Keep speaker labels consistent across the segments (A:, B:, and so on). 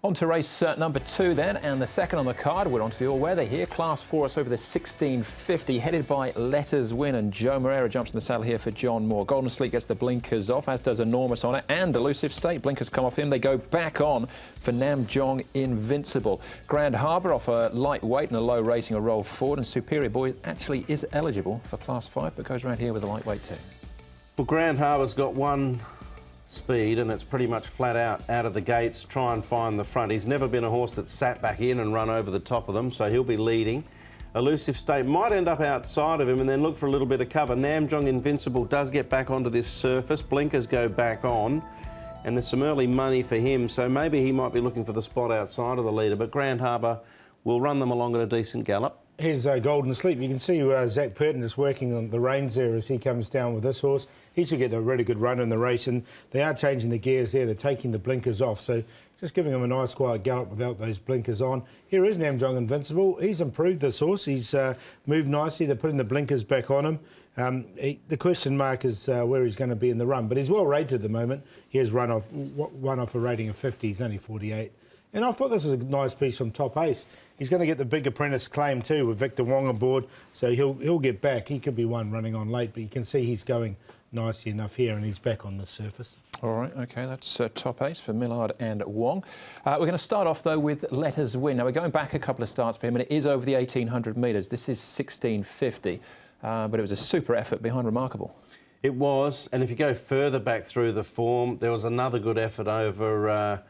A: On to race number 2 then, and the second on the card. We're onto the all-weather here. Class 4 us over the 1650, headed by Letters Win, and Joe Moreira jumps in the saddle here for John Moore. Golden Sleep gets the blinkers off, as does Enormous Honour and Elusive State. Blinkers come off him. They go back on for Nam Jong Invincible. Grand Harbour off a lightweight and a low rating, a roll forward, and Superior Boy actually is eligible for Class 5, but goes around here with a lightweight too.
B: Well, Grand Harbour's got one speed, and it's pretty much flat out of the gates, try and find the front. He's never been a horse that's sat back in and run over the top of them, so he'll be leading. Elusive State might end up outside of him and then look for a little bit of cover. Nam Jong Invincible does get back onto this surface. Blinkers go back on, and there's some early money for him, so maybe he might be looking for the spot outside of the leader, but Grand Harbour will run them along at a decent gallop.
C: Here's Golden Sleep. You can see Zach Purton is working on the reins there as he comes down with this horse. He should get a really good run in the race, and they are changing the gears there. They're taking the blinkers off, so just giving him a nice quiet gallop without those blinkers on. Here is Nam Jong Invincible. He's improved this horse. He's moved nicely. They're putting the blinkers back on him. The question mark is where he's going to be in the run, but he's well rated at the moment. He has run off a rating of 50. He's only 48. And I thought this was a nice piece from Top Ace. He's going to get the big apprentice claim too with Victor Wong aboard, so he'll get back. He could be one running on late, but you can see he's going nicely enough here, and he's back on the surface.
A: All right, OK, that's Top Ace for Millard and Wong. We're going to start off, though, with Letters Win. Now, we're going back a couple of starts for him, and it is over the 1,800 metres. This is 1650, but it was a super effort behind Remarkable.
B: It was, and if you go further back through the form, there was another good effort over a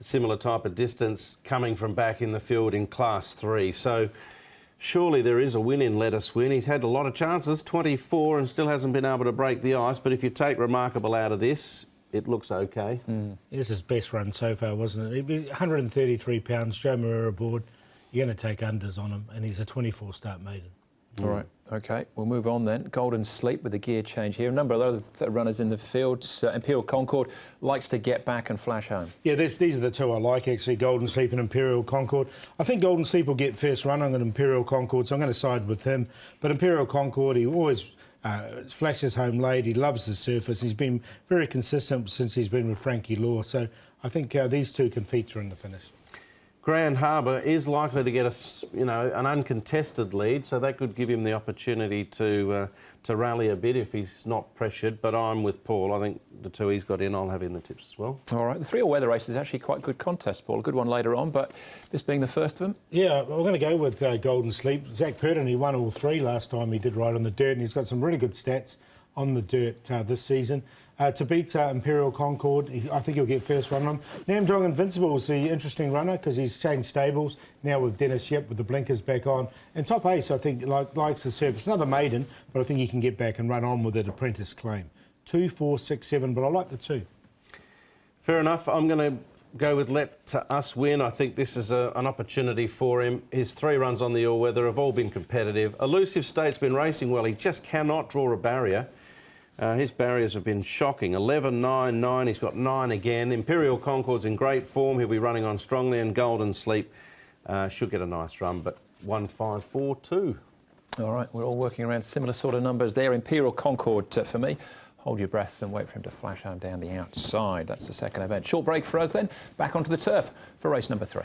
B: similar type of distance coming from back in the field in Class 3. So surely there is a win in Letters Win. He's had a lot of chances, 24, and still hasn't been able to break the ice. But if you take Remarkable out of this, it looks OK.
C: This is his best run so far, wasn't it? 133 pounds, Joe Moreira aboard. You're going to take unders on him, and he's a 24-start maiden.
A: All right, OK, we'll move on then. Golden Sleep with the gear change here. A number of other runners in the field. Imperial Concord likes to get back and flash home. Yeah,
C: these are the two I like, actually, Golden Sleep and Imperial Concord. I think Golden Sleep will get first run on Imperial Concord, so I'm going to side with him. But Imperial Concord, he always flashes home late. He loves the surface. He's been very consistent since he's been with Frankie Law. So I think these two can feature in the finish.
B: Grand Harbour is likely to get an uncontested lead, so that could give him the opportunity to rally a bit if he's not pressured. But I'm with Paul. I think the two he's got in, I'll have in the tips as well. All
A: right, the 3 all-weather race is actually quite a good contest, Paul. A good one later on, but this being the first of them.
C: Yeah, we're going to go with Golden Sleep. Zach Purton, he won all 3 last time he did right on the dirt, and he's got some really good stats on the dirt this season. To beat Imperial Concord, I think he'll get first run on him. Nam Jong Invincible is the interesting runner because he's changed stables now with Dennis Yip with the blinkers back on. And Top Ace, I think, likes the surface. Another maiden, but I think he can get back and run on with that apprentice claim. 2, 4, 6, 7, but I like the 2.
B: Fair enough. I'm going to go with Let Us Win. I think this is an opportunity for him. His 3 runs on the all-weather have all been competitive. Elusive State's been racing well. He just cannot draw a barrier. His barriers have been shocking. 11, 9, 9. He's got 9 again. Imperial Concord's in great form. He'll be running on strongly, and Golden Sleep should get a nice run, but 1, 5, 4, 2.
A: All right, we're all working around similar sort of numbers there. Imperial Concord for me. Hold your breath and wait for him to flash home down the outside. That's the second event. Short break for us then. Back onto the turf for race number 3.